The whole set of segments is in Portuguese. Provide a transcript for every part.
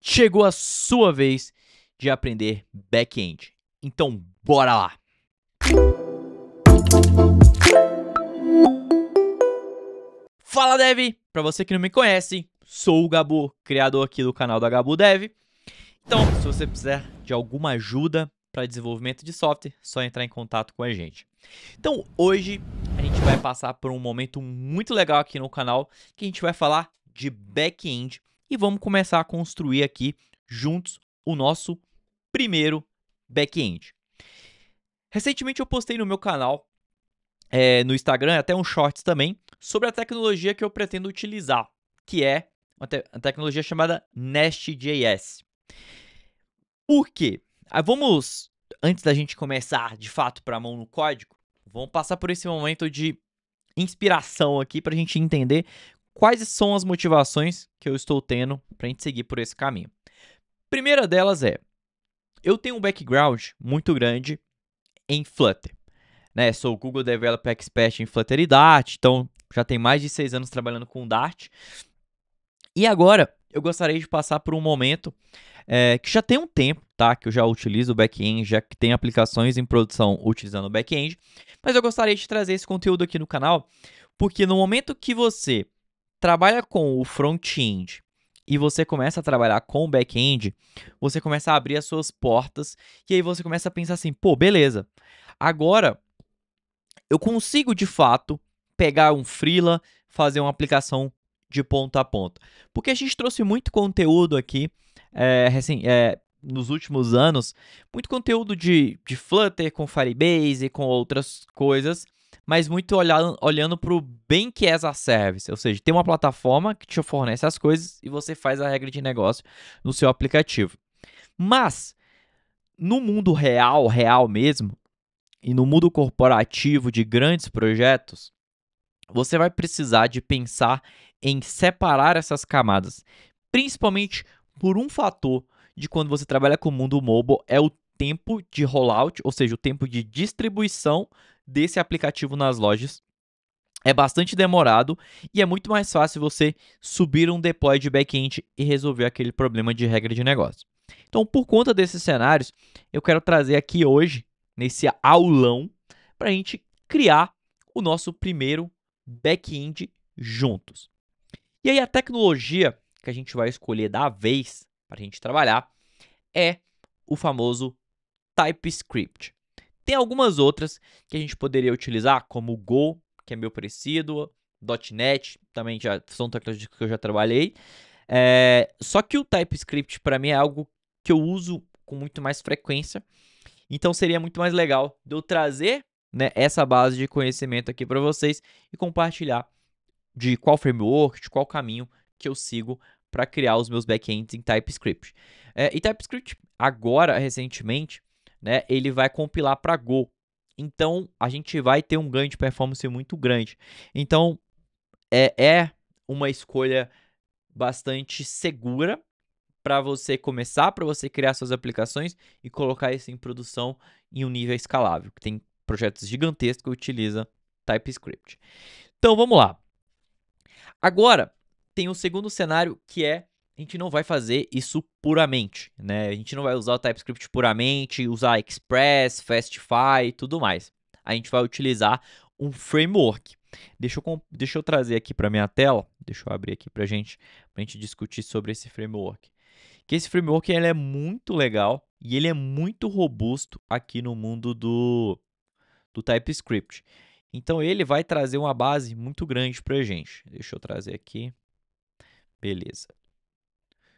Chegou a sua vez de aprender back-end. Então, bora lá! Fala, Dev! Para você que não me conhece, sou o Gabu, criador aqui do canal da Gabu Dev. Então, se você precisar de alguma ajuda para desenvolvimento de software, é só entrar em contato com a gente. Então, hoje a gente vai passar por um momento muito legal aqui no canal, que a gente vai falar de back-end e vamos começar a construir aqui juntos o nosso primeiro back-end. Recentemente eu postei no meu canal, no Instagram, até um shorts também, sobre a tecnologia que eu pretendo utilizar, que é uma tecnologia chamada Nest.js. Por quê? Antes da gente começar de fato para a mão no código, vamos passar por esse momento de inspiração aqui para a gente entender quais são as motivações que eu estou tendo para a gente seguir por esse caminho. Primeira delas é, eu tenho um background muito grande em Flutter, né? Sou Google Developer Expert em Flutter e Dart, então já tem mais de 6 anos trabalhando com Dart. E agora eu gostaria de passar por um momento que já tem um tempo, tá? Que eu já utilizo o back-end, já que tem aplicações em produção utilizando o back-end, mas eu gostaria de trazer esse conteúdo aqui no canal, porque no momento que você trabalha com o front-end e você começa a trabalhar com o back-end, você começa a abrir as suas portas e aí você começa a pensar assim, pô, beleza, agora eu consigo de fato pegar um freela, fazer uma aplicação de ponta a ponta. Porque a gente trouxe muito conteúdo aqui nos últimos anos, muito conteúdo de Flutter com Firebase e com outras coisas, mas muito olhando para o Bank as a Service, ou seja, tem uma plataforma que te fornece as coisas e você faz a regra de negócio no seu aplicativo. Mas, no mundo real mesmo, e no mundo corporativo de grandes projetos, você vai precisar de pensar em separar essas camadas, principalmente por um fator de quando você trabalha com o mundo mobile, é o tempo de rollout, ou seja, o tempo de distribuição desse aplicativo nas lojas. É bastante demorado e é muito mais fácil você subir um deploy de back-end e resolver aquele problema de regra de negócio. Então, por conta desses cenários, eu quero trazer aqui hoje, nesse aulão, para a gente criar o nosso primeiro back-end juntos. E aí, a tecnologia que a gente vai escolher da vez para a gente trabalhar é o famoso TypeScript. Tem algumas outras que a gente poderia utilizar, como o Go, que é meu parecido, .NET, também já são tecnologias que eu já trabalhei. Só que o TypeScript, para mim, é algo que eu uso com muito mais frequência. Então, seria muito mais legal de eu trazer, né, essa base de conhecimento aqui para vocês e compartilhar de qual framework, de qual caminho que eu sigo para criar os meus backends em TypeScript. E TypeScript, agora, recentemente, né, ele vai compilar para Go. Então, a gente vai ter um ganho de performance muito grande. Então, é uma escolha bastante segura para você começar, para você criar suas aplicações e colocar isso em produção em um nível escalável. Tem projetos gigantescos que utilizam TypeScript. Então, vamos lá. Agora, tem o segundo cenário que é a gente não vai fazer isso puramente, né? A gente não vai usar o TypeScript puramente, usar Express, Fastify e tudo mais. A gente vai utilizar um framework. Deixa eu trazer aqui para minha tela, deixa eu abrir aqui para a gente discutir sobre esse framework. Que esse framework ele é muito legal e ele é muito robusto aqui no mundo do TypeScript. Então, ele vai trazer uma base muito grande para a gente. Deixa eu trazer aqui. Beleza.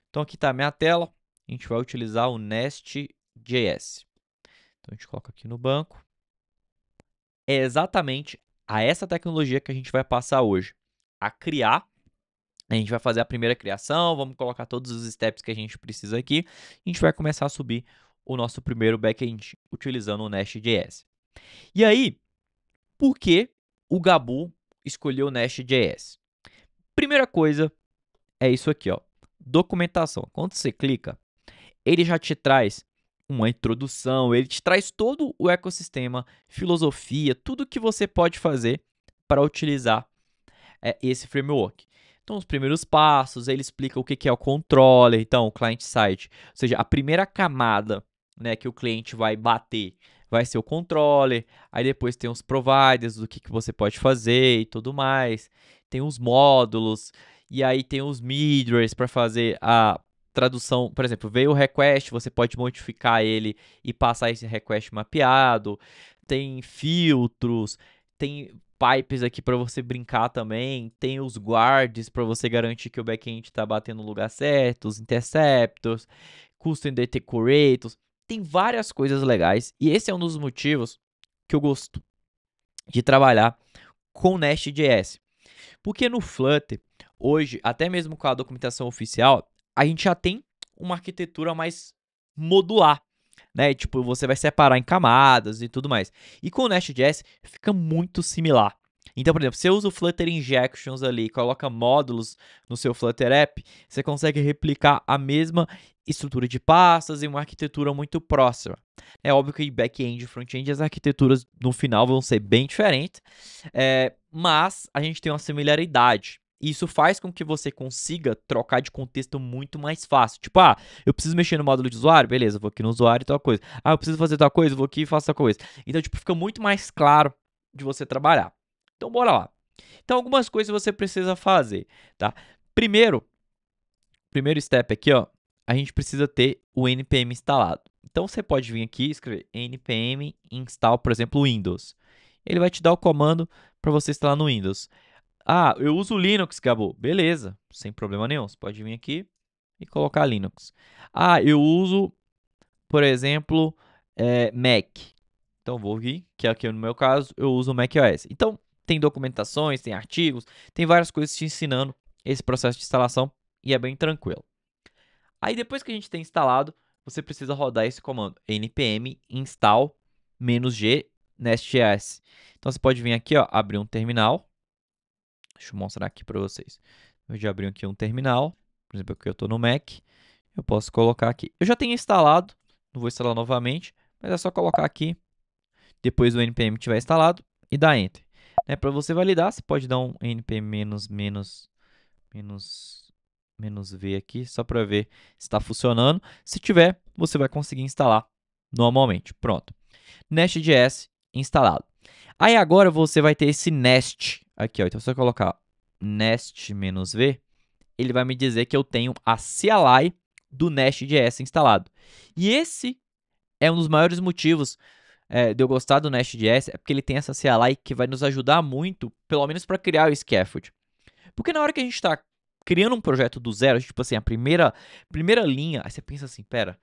Então, aqui está a minha tela. A gente vai utilizar o Nest.js. Então, a gente coloca aqui no banco. É exatamente a essa tecnologia que a gente vai passar hoje. A criar. A gente vai fazer a primeira criação. Vamos colocar todos os steps que a gente precisa aqui. A gente vai começar a subir o nosso primeiro backend utilizando o Nest.js. E aí, por que o Gabu escolheu o Nest.js? Primeira coisa é isso aqui, ó, documentação. Quando você clica, ele já te traz uma introdução, ele te traz todo o ecossistema, filosofia, tudo que você pode fazer para utilizar esse framework. Então, os primeiros passos, ele explica o que é o controller, então, o client-side. Ou seja, a primeira camada, né, que o cliente vai bater vai ser o controller. Aí depois tem os providers, do que você pode fazer e tudo mais. Tem os módulos, e aí tem os middlewares para fazer a tradução. Por exemplo, veio o request, você pode modificar ele e passar esse request mapeado. Tem filtros, tem pipes aqui para você brincar também, tem os guards para você garantir que o backend está batendo no lugar certo, os interceptors, custom decorators, tem várias coisas legais e esse é um dos motivos que eu gosto de trabalhar com Nest.js. Porque no Flutter, hoje, até mesmo com a documentação oficial, a gente já tem uma arquitetura mais modular, né? Tipo, você vai separar em camadas e tudo mais. E com o Nest.js fica muito similar. Então, por exemplo, você usa o Flutter Injections ali, coloca módulos no seu Flutter App, você consegue replicar a mesma estrutura de pastas e uma arquitetura muito próxima. É óbvio que em back-end e front-end as arquiteturas no final vão ser bem diferentes, mas a gente tem uma similaridade. Isso faz com que você consiga trocar de contexto muito mais fácil. Tipo, eu preciso mexer no módulo de usuário? Beleza, vou aqui no usuário e tal coisa. Eu preciso fazer tal coisa? Vou aqui e faço tal coisa. Então, tipo, fica muito mais claro de você trabalhar. Então, bora lá. Então, algumas coisas você precisa fazer, tá? Primeiro step aqui, ó, a gente precisa ter o npm instalado. Então, você pode vir aqui e escrever npm install, por exemplo, Windows. Ele vai te dar o comando para você instalar no Windows. Eu uso Linux, Gabo. Beleza, sem problema nenhum. Você pode vir aqui e colocar Linux. Eu uso, por exemplo, Mac. Então, vou vir, que aqui no meu caso, eu uso o macOS. Então, tem documentações, tem artigos, tem várias coisas te ensinando esse processo de instalação e é bem tranquilo. Aí, depois que a gente tem instalado, você precisa rodar esse comando npm install -g nest.js. Então, você pode vir aqui, ó, abrir um terminal. Deixa eu mostrar aqui para vocês. Eu já abri aqui um terminal, por exemplo, aqui eu estou no Mac. Eu posso colocar aqui. Eu já tenho instalado, não vou instalar novamente, mas é só colocar aqui, depois do npm tiver instalado, e dar Enter. Para você validar, você pode dar um npm -v aqui, só para ver se está funcionando. Se tiver, você vai conseguir instalar normalmente. Pronto. Nest.js instalado. Aí agora você vai ter esse nest aqui, ó. Então, se eu colocar nest-v, ele vai me dizer que eu tenho a CLI do Nest.js instalado. E esse é um dos maiores motivos de eu gostar do Nest.js, é porque ele tem essa CLI que vai nos ajudar muito, pelo menos para criar o scaffold. Porque na hora que a gente está criando um projeto do zero, tipo assim, a primeira linha, aí você pensa assim, pera,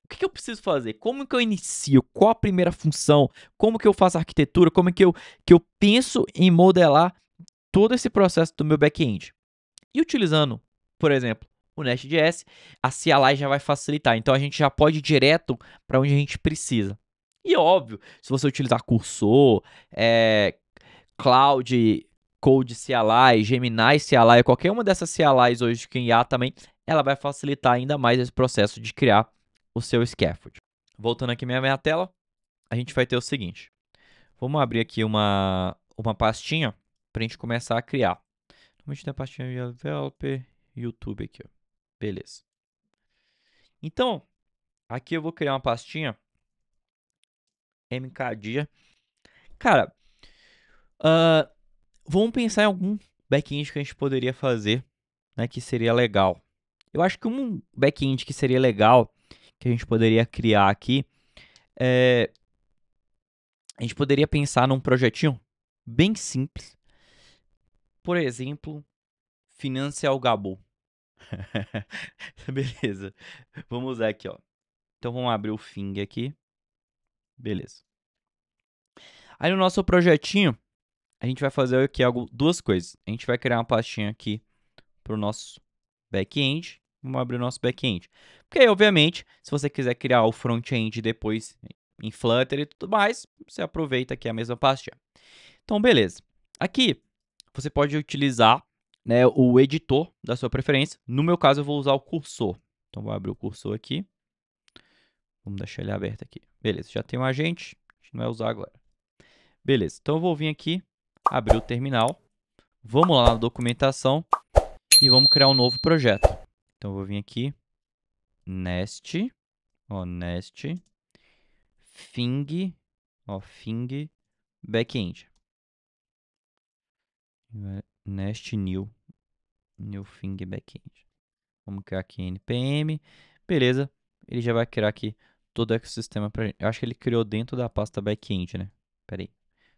o que eu preciso fazer? Como que eu inicio? Qual a primeira função? Como que eu faço a arquitetura? Como que eu penso em modelar todo esse processo do meu back-end? E utilizando, por exemplo, o Nest.js, a CLI já vai facilitar. Então, a gente já pode ir direto para onde a gente precisa. E óbvio, se você utilizar Cursor, Cloud Code CLI, Gemini CLI, qualquer uma dessas CLIs hoje que em IA também, ela vai facilitar ainda mais esse processo de criar o seu scaffold. Voltando aqui minha tela, a gente vai ter o seguinte. Vamos abrir aqui uma pastinha para a gente começar a criar. A gente tem a pastinha de Developer, YouTube aqui, ó. Beleza. Então, aqui eu vou criar uma pastinha mkdia. Cara, vamos pensar em algum back-end que a gente poderia fazer, né, que seria legal. Eu acho que um back-end que seria legal, que a gente poderia criar aqui, a gente poderia pensar num projetinho bem simples. Por exemplo, Financial Gabo. Beleza. Vamos usar aqui, ó. Então, vamos abrir o Fing aqui. Beleza. Aí, no nosso projetinho, a gente vai fazer aqui duas coisas. A gente vai criar uma pastinha aqui para o nosso back-end. Vamos abrir o nosso back-end. Porque aí, obviamente, se você quiser criar o front-end depois em Flutter e tudo mais, você aproveita aqui a mesma pastinha. Então, beleza. Aqui, você pode utilizar, né, o editor da sua preferência. No meu caso, eu vou usar o cursor. Então, vou abrir o cursor aqui. Vamos deixar ele aberto aqui. Beleza, já tem um agente. A gente não vai usar agora. Beleza, então eu vou vir aqui, abrir o terminal. Vamos lá na documentação. E vamos criar um novo projeto. Então, eu vou vir aqui, nest, ó, nest, Fing, ó, Fing, backend. Nest new Fing backend. Vamos criar aqui npm, beleza. Ele já vai criar aqui todo o ecossistema pra gente. Eu acho que ele criou dentro da pasta backend, né? Pera aí,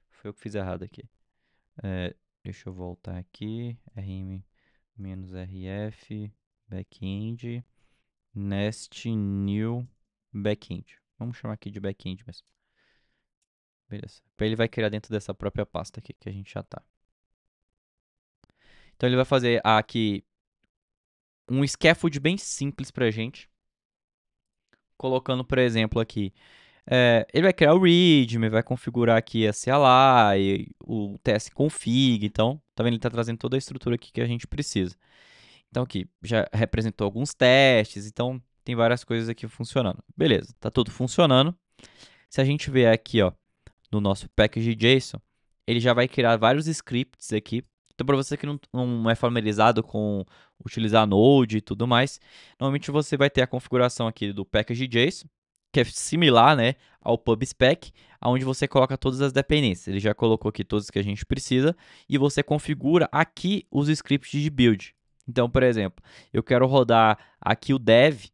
foi eu que fiz errado aqui. Deixa eu voltar aqui, rm-rf, backend, nest new backend. Vamos chamar aqui de backend mesmo. Beleza. Ele vai criar dentro dessa própria pasta aqui que a gente já tá. Então ele vai fazer aqui um scaffold bem simples pra gente. Colocando, por exemplo, aqui. Ele vai criar o readme, vai configurar aqui a CLI, o tsconfig. Então, tá vendo? Ele tá trazendo toda a estrutura aqui que a gente precisa. Então aqui, já representou alguns testes, então tem várias coisas aqui funcionando. Beleza, tá tudo funcionando. Se a gente vier aqui, ó, no nosso package.json, ele já vai criar vários scripts aqui. Então, para você que não é familiarizado com utilizar Node e tudo mais, normalmente você vai ter a configuração aqui do package.json, que é similar, né, ao PubSpec, onde você coloca todas as dependências. Ele já colocou aqui todas que a gente precisa e você configura aqui os scripts de build. Então, por exemplo, eu quero rodar aqui o dev,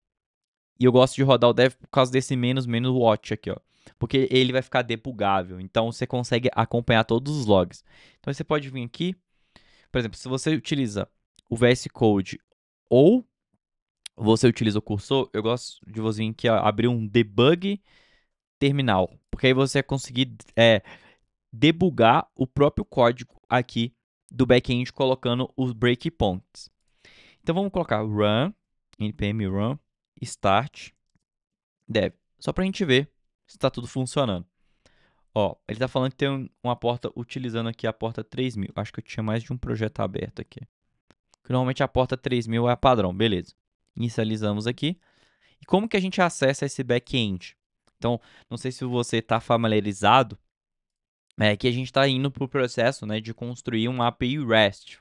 e eu gosto de rodar o dev por causa desse -watch aqui, ó. Porque ele vai ficar debugável, então você consegue acompanhar todos os logs. Então você pode vir aqui, por exemplo, se você utiliza o VS Code ou você utiliza o cursor, eu gosto de você vir aqui, ó, abrir um debug terminal, porque aí você vai conseguir debugar o próprio código aqui do backend colocando os breakpoints. Então vamos colocar run, npm run, start, dev, só para a gente ver se está tudo funcionando. Ó, ele está falando que tem uma porta utilizando aqui a porta 3000. Acho que eu tinha mais de um projeto aberto aqui. Que normalmente a porta 3000 é a padrão, beleza. Inicializamos aqui. E como que a gente acessa esse back-end? Então, não sei se você está familiarizado, que a gente está indo para o processo, né, de construir uma API REST.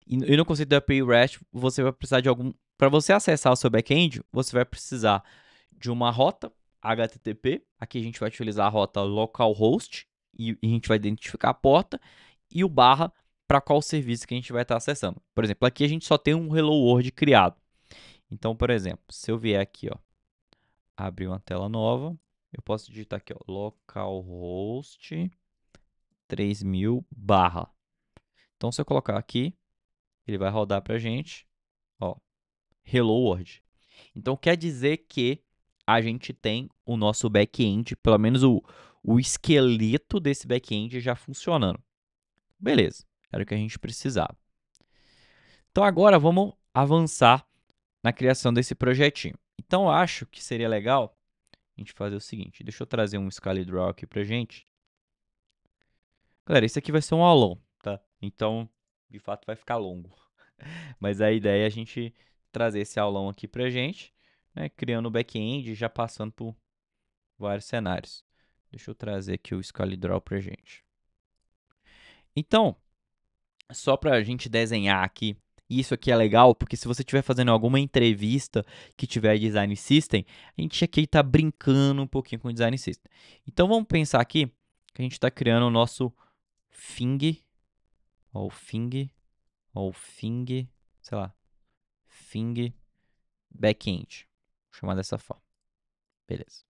E no conceito da API REST, você vai precisar de algum... Para você acessar o seu back-end, você vai precisar de uma rota HTTP. Aqui a gente vai utilizar a rota localhost e a gente vai identificar a porta e o barra para qual serviço que a gente vai estar acessando. Por exemplo, aqui a gente só tem um Hello World criado. Então, por exemplo, se eu vier aqui, ó, abrir uma tela nova, eu posso digitar aqui, ó, localhost 3000 barra. Então, se eu colocar aqui, ele vai rodar para a gente, ó, Hello World. Então, quer dizer que a gente tem o nosso back-end, pelo menos o esqueleto desse back-end já funcionando. Beleza, era o que a gente precisava. Então, agora vamos avançar na criação desse projetinho. Então, eu acho que seria legal a gente fazer o seguinte. Deixa eu trazer um ScaleDraw aqui pra gente. Galera, isso aqui vai ser um aulão, tá? Então, de fato, vai ficar longo. Mas a ideia é a gente trazer esse aulão aqui pra gente, né? Criando o back-end e já passando por vários cenários. Deixa eu trazer aqui o ScaleDraw pra gente. Então, só pra gente desenhar aqui, isso aqui é legal, porque se você estiver fazendo alguma entrevista que tiver Design System, a gente aqui está brincando um pouquinho com o Design System. Então, vamos pensar aqui que a gente está criando o nosso Fing, ou Fing, sei lá, Fing Backend. Vou chamar dessa forma. Beleza.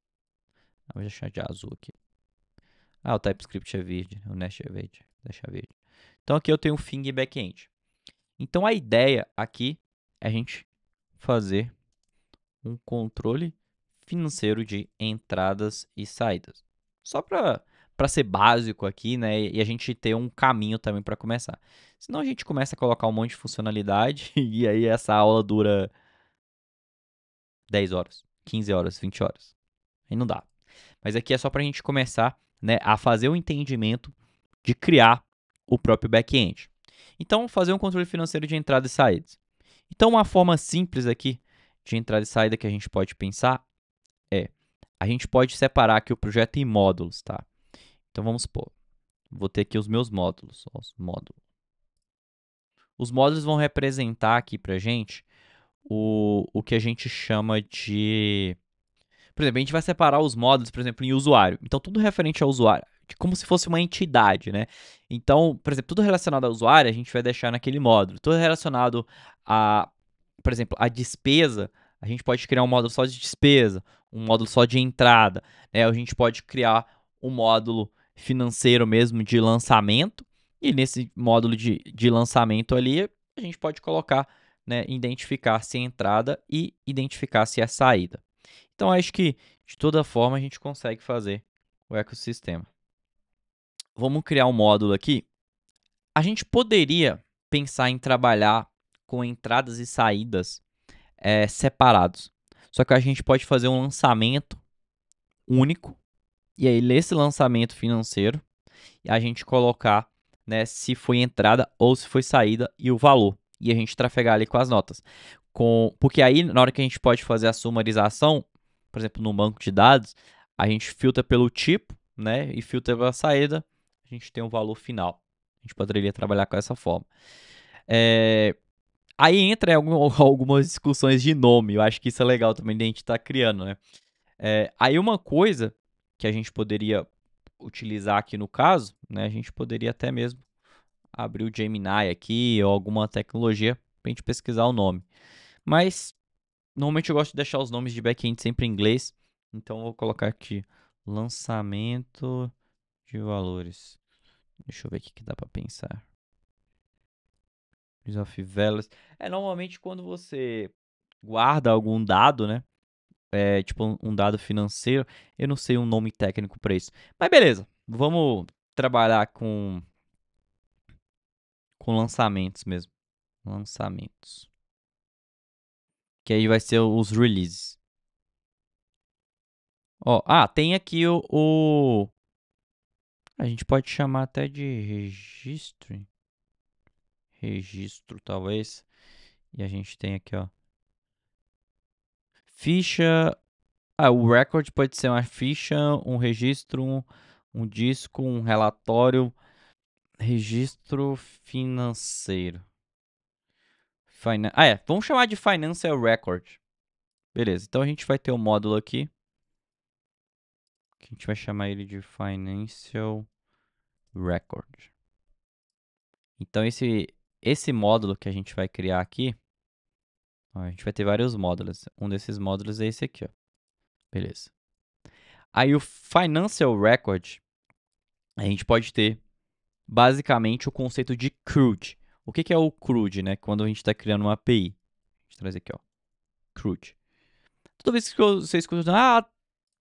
Vou deixar de azul aqui. O TypeScript é verde, o Nest é verde. Deixa verde. Então, aqui eu tenho o Fing Backend. Então, a ideia aqui é a gente fazer um controle financeiro de entradas e saídas. Só para ser básico aqui, né? E a gente ter um caminho também para começar. Senão a gente começa a colocar um monte de funcionalidade e aí essa aula dura 10 horas, 15 horas, 20 horas. Aí não dá. Mas aqui é só para a gente começar, né, a fazer o entendimento de criar o próprio back-end. Então, fazer um controle financeiro de entrada e saídas. Então, uma forma simples aqui de entrada e saída que a gente pode pensar é, a gente pode separar aqui o projeto em módulos, tá? Então, vamos supor, vou ter aqui os meus módulos, ó, os módulos. Os módulos vão representar aqui pra gente o que a gente chama de... Por exemplo, a gente vai separar os módulos, por exemplo, em usuário. Então, tudo referente ao usuário, como se fosse uma entidade, né? Então, por exemplo, tudo relacionado ao usuário, a gente vai deixar naquele módulo. Tudo relacionado a, por exemplo, a despesa, a gente pode criar um módulo só de despesa, um módulo só de entrada, né? A gente pode criar um módulo financeiro mesmo de lançamento, e nesse módulo de lançamento ali, a gente pode colocar, né, identificar se é entrada e identificar se é saída. Então, acho que de toda forma a gente consegue fazer o ecossistema. Vamos criar um módulo aqui. A gente poderia pensar em trabalhar com entradas e saídas separados. Só que a gente pode fazer um lançamento único. E aí, nesse lançamento financeiro, a gente colocar, né, se foi entrada ou se foi saída e o valor. E a gente trafegar ali com as notas. Porque aí, na hora que a gente pode fazer a sumarização, por exemplo, no banco de dados, a gente filtra pelo tipo, né, e filtra pela saída, a gente tem o valor final. A gente poderia trabalhar com essa forma. Aí entra algumas discussões de nome, eu acho que isso é legal também de a gente estar criando, né? Aí uma coisa que a gente poderia utilizar aqui no caso, né, a gente poderia até mesmo abrir o Gemini aqui ou alguma tecnologia para a gente pesquisar o nome. Mas normalmente eu gosto de deixar os nomes de back-end sempre em inglês, então eu vou colocar aqui lançamento de valores. Deixa eu ver o que dá para pensar. Of Values. Normalmente quando você guarda algum dado, né? Tipo um dado financeiro, eu não sei um nome técnico para isso. Mas beleza, vamos trabalhar com lançamentos mesmo. Lançamentos. Que aí vai ser os releases. Ó, tem aqui a gente pode chamar até de registro. Registro, talvez. E a gente tem aqui, ó. Ficha. O record pode ser uma ficha, um registro, um disco, um relatório. Registro financeiro. Vamos chamar de Financial Record. Beleza, então a gente vai ter um módulo aqui. Que a gente vai chamar ele de Financial Record. Então esse módulo que a gente vai criar aqui, ó, a gente vai ter vários módulos. Um desses módulos é esse aqui, ó. Beleza. Aí o Financial Record, a gente pode ter basicamente o conceito de CRUD. O que é o CRUD, né? Quando a gente está criando uma API. A gente traz aqui, ó. CRUD. Toda vez que você escuta,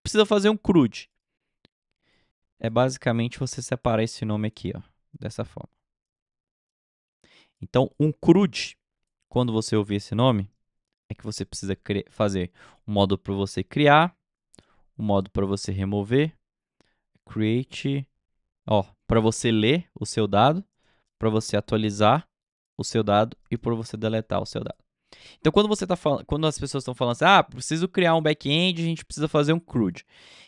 precisa fazer um CRUD. É basicamente você separar esse nome aqui, ó, dessa forma. Então, um CRUD, quando você ouvir esse nome, é que você precisa fazer um modo para você criar, um modo para você remover, create, para você ler o seu dado, para você atualizar o seu dado e para você deletar o seu dado. Então, quando as pessoas estão falando assim, preciso criar um back-end, a gente precisa fazer um CRUD.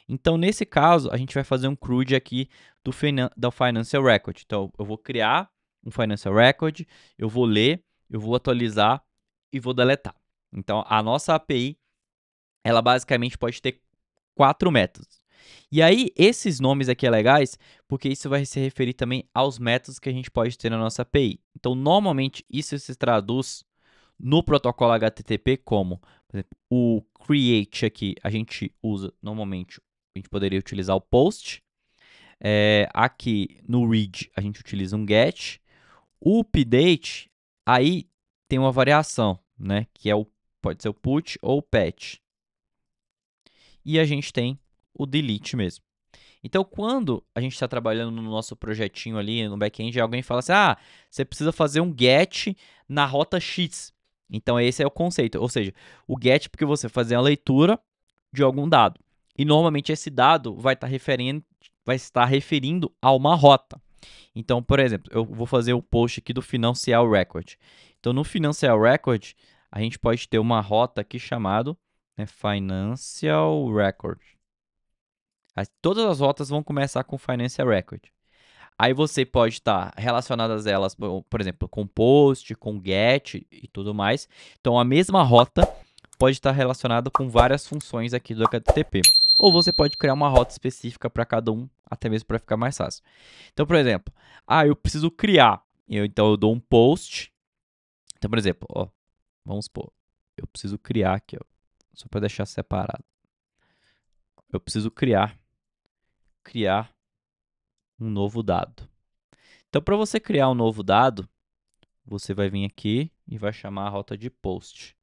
Então, nesse caso, a gente vai fazer um CRUD aqui do Financial Record. Então, eu vou criar um Financial Record, eu vou ler, eu vou atualizar e vou deletar. Então, a nossa API, ela basicamente pode ter 4 métodos. E aí, esses nomes aqui é legais, porque isso vai se referir também aos métodos que a gente pode ter na nossa API. Então, normalmente, isso se traduz no protocolo HTTP como, por exemplo, o create aqui, a gente usa, normalmente, a gente poderia utilizar o post. Aqui no read, a gente utiliza um get. O update, aí tem uma variação, né, que pode ser o put ou o patch. E a gente tem o delete mesmo. Então, quando a gente está trabalhando no nosso projetinho ali no back-end, alguém fala assim, você precisa fazer um get na rota X. Então, esse é o conceito. Ou seja, o get porque você fazer a leitura de algum dado. E, normalmente, esse dado vai estar referindo a uma rota. Então, por exemplo, eu vou fazer o post aqui do Financial Record. Então, no Financial Record, a gente pode ter uma rota aqui chamada Financial Record. Todas as rotas vão começar com Financial Record. Aí você pode estar relacionadas elas, por exemplo, com post, com get e tudo mais. Então a mesma rota pode estar relacionada com várias funções aqui do HTTP. Ou você pode criar uma rota específica para cada um, até mesmo para ficar mais fácil. Então, por exemplo, eu preciso criar. Então eu dou um post. Então, por exemplo, ó, vamos supor, eu preciso criar aqui, ó, só para deixar separado. Eu preciso criar um novo dado. Então, para você criar um novo dado, você vai vir aqui e vai chamar a rota de post.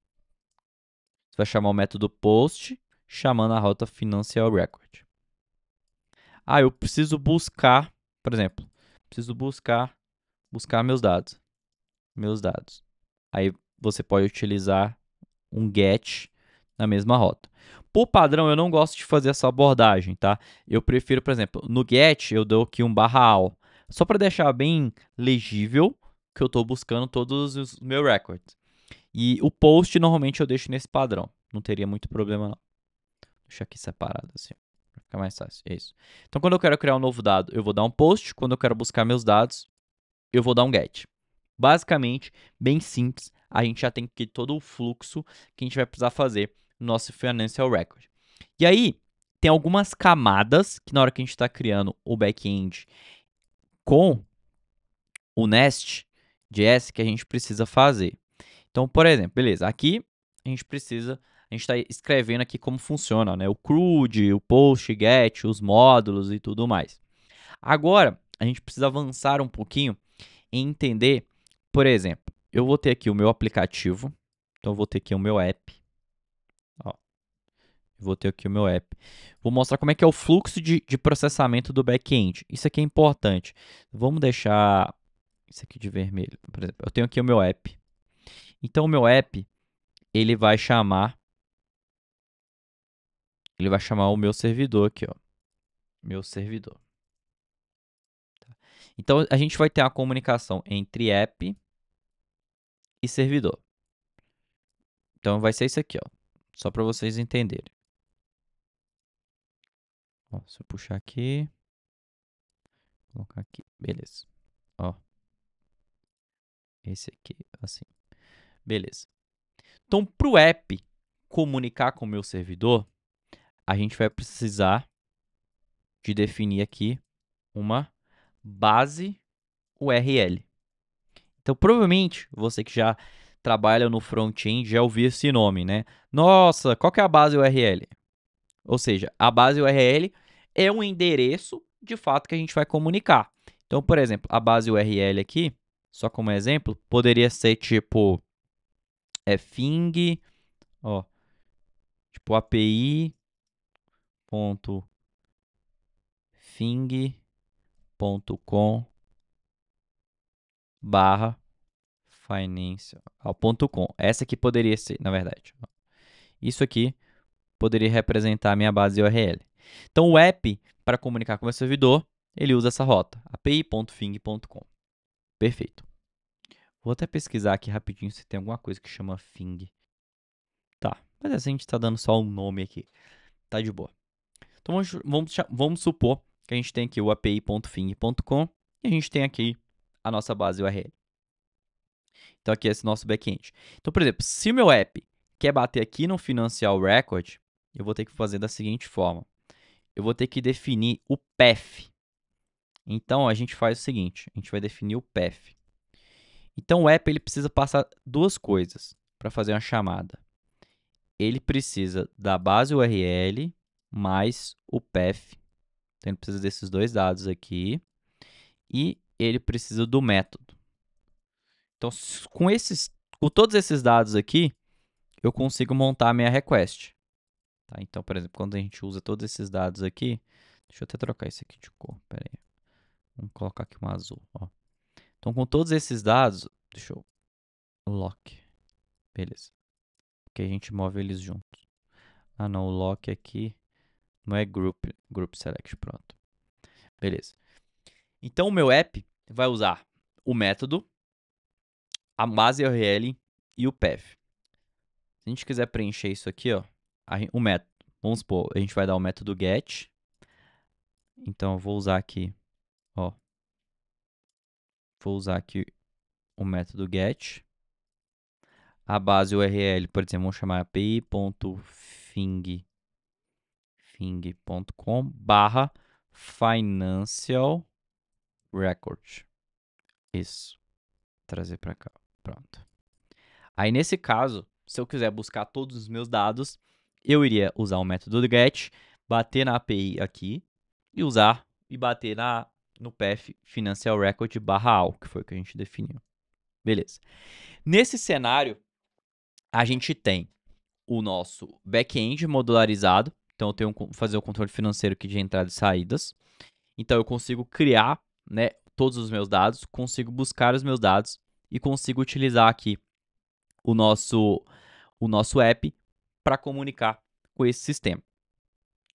Você vai chamar o método post, chamando a rota financial record. Eu preciso buscar, por exemplo, preciso buscar meus dados. Aí você pode utilizar um get na mesma rota. Por padrão, eu não gosto de fazer essa abordagem, tá? Eu prefiro, por exemplo, no get eu dou aqui um /all, só para deixar bem legível que eu estou buscando todos os meus records. E o post normalmente eu deixo nesse padrão, não teria muito problema não. Deixa aqui separado assim, para ficar mais fácil, é isso. Então quando eu quero criar um novo dado, eu vou dar um post, quando eu quero buscar meus dados, eu vou dar um get. Basicamente, bem simples, a gente já tem aqui todo o fluxo que a gente vai precisar fazer no nosso Financial Record. E aí, tem algumas camadas que na hora que a gente está criando o back-end com o Nest.js que a gente precisa fazer. Então, por exemplo, beleza, aqui a gente está escrevendo aqui como funciona, né? O CRUD, o POST, GET, os módulos e tudo mais. Agora, a gente precisa avançar um pouquinho em entender, por exemplo, eu vou ter aqui o meu aplicativo, então eu vou ter aqui o meu app, ó, vou ter aqui o meu app. Vou mostrar como é que é o fluxo de processamento do back-end. Isso aqui é importante. Vamos deixar isso aqui de vermelho. Por exemplo, eu tenho aqui o meu app. Então o meu app, ele vai chamar o meu servidor aqui, ó. Meu servidor. Então a gente vai ter a comunicação entre app e servidor. Então vai ser isso aqui, ó. Só para vocês entenderem. Ó, se eu puxar aqui, colocar aqui, beleza. Ó, esse aqui, assim, beleza. Então, para o app comunicar com o meu servidor, a gente vai precisar de definir aqui uma base URL. Então, provavelmente, você que já trabalha no front-end já ouviu esse nome, né? Nossa, qual que é a base URL? Ou seja, a base URL é um endereço, de fato, que a gente vai comunicar. Então, por exemplo, a base URL aqui, só como exemplo, poderia ser tipo fing, ó, tipo api.fing.com barra financial.com. Essa aqui poderia ser, na verdade. Isso aqui poderia representar a minha base URL. Então, o app, para comunicar com o meu servidor, ele usa essa rota, api.fing.com. Perfeito. Vou até pesquisar aqui rapidinho se tem alguma coisa que chama Fing. Tá, mas essa a gente está dando só um nome aqui. Tá de boa. Então vamos supor que a gente tem aqui o api.fing.com e a gente tem aqui a nossa base URL. Então aqui é esse nosso back-end. Então, por exemplo, se o meu app quer bater aqui no Financial Record, eu vou ter que fazer da seguinte forma. Eu vou ter que definir o path. Então, a gente faz o seguinte, a gente vai definir o path. Então, o app ele precisa passar duas coisas para fazer uma chamada. Ele precisa da base URL mais o path. Então, ele precisa desses dois dados aqui. E ele precisa do método. Então, com todos esses dados aqui, eu consigo montar a minha request. Tá? Então, por exemplo, quando a gente usa todos esses dados aqui, deixa eu até trocar isso aqui de cor, pera aí. Vamos colocar aqui um azul, ó. Então, com todos esses dados, deixa eu lock. Beleza. Porque a gente move eles juntos. Ah, não, o lock aqui não é group select, pronto. Beleza. Então, o meu app vai usar o método, a base URL e o path. Se a gente quiser preencher isso aqui, ó, o método, vamos supor, a gente vai dar o método get. Então, eu vou usar aqui, ó, Vou usar aqui o método get. A base URL, por exemplo, vamos chamar api.fing.com/financial record. Isso. Trazer para cá. Pronto. Aí, nesse caso, se eu quiser buscar todos os meus dados, eu iria usar o método get, bater na API aqui e bater no path financial record /all, que foi o que a gente definiu. Beleza. Nesse cenário, a gente tem o nosso back-end modularizado. Então, eu tenho que fazer o controle financeiro aqui de entradas e saídas. Então, eu consigo criar, né, todos os meus dados, consigo buscar os meus dados e consigo utilizar aqui o nosso app para comunicar com esse sistema.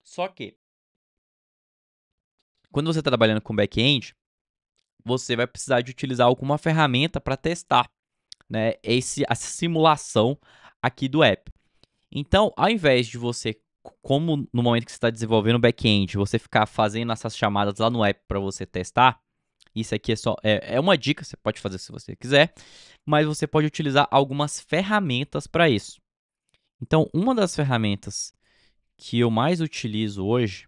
Só que, quando você está trabalhando com back-end, você vai precisar de utilizar alguma ferramenta para testar, né, essa simulação aqui do app. Então, ao invés de você, como no momento que você está desenvolvendo o back-end, você ficar fazendo essas chamadas lá no app para você testar, isso aqui é uma dica, você pode fazer se você quiser, mas você pode utilizar algumas ferramentas para isso. Então, uma das ferramentas que eu mais utilizo hoje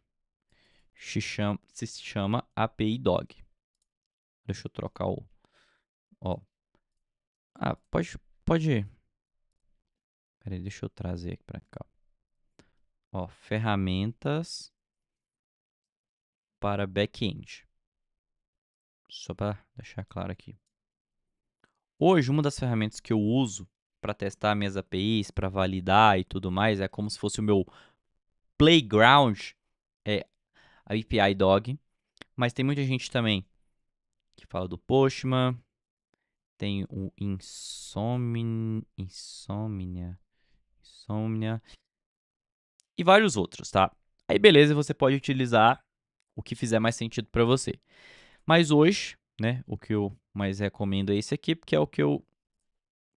se chama API Dog. Deixa eu trocar o... Ó. Ah, pode... Peraí, deixa eu trazer aqui para cá. Ó, ferramentas para back-end. Só para deixar claro aqui. Hoje, uma das ferramentas que eu uso para testar minhas APIs, para validar e tudo mais, é como se fosse o meu playground, é a API Dog. Mas tem muita gente também que fala do Postman, tem o Insomnia e vários outros, tá? Aí beleza, você pode utilizar o que fizer mais sentido para você. Mas hoje, né, o que eu mais recomendo é esse aqui, porque é o que eu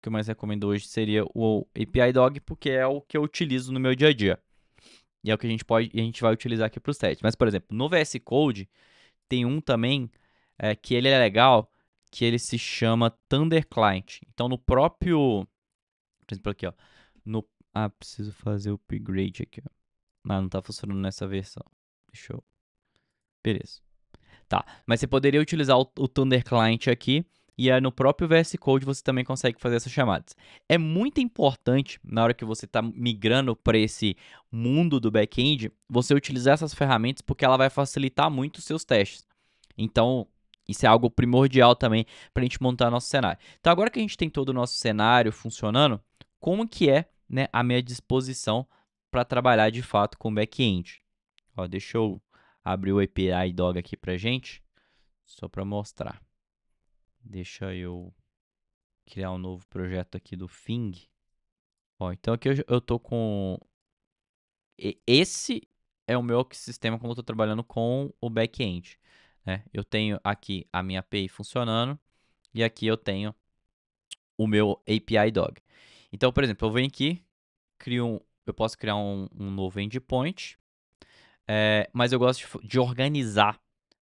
mais recomendo hoje seria o API Dog, porque é o que eu utilizo no meu dia a dia. E é o que a gente vai utilizar aqui para os testes. Mas, por exemplo, no VS Code tem um também que ele é legal, que ele se chama Thunder Client. Então, no próprio... Por exemplo, aqui, ó. Preciso fazer o upgrade aqui, ó. Não tá funcionando nessa versão. Deixa eu... Beleza. Tá, mas você poderia utilizar o Thunder Client aqui, e aí no próprio VS Code você também consegue fazer essas chamadas. É muito importante, na hora que você está migrando para esse mundo do back-end, você utilizar essas ferramentas, porque ela vai facilitar muito os seus testes. Então, isso é algo primordial também para a gente montar nosso cenário. Então, agora que a gente tem todo o nosso cenário funcionando, como que é, né, a minha disposição para trabalhar de fato com back-end? Ó, deixa eu abrir o API Dog aqui pra gente, só para mostrar. Deixa eu criar um novo projeto aqui do Fing. Ó, então aqui eu tô com... Esse é o meu sistema como eu tô trabalhando com o back-end, né? Eu tenho aqui a minha API funcionando e aqui eu tenho o meu API Dog. Então, por exemplo, eu venho aqui, eu posso criar um novo endpoint, mas eu gosto de organizar,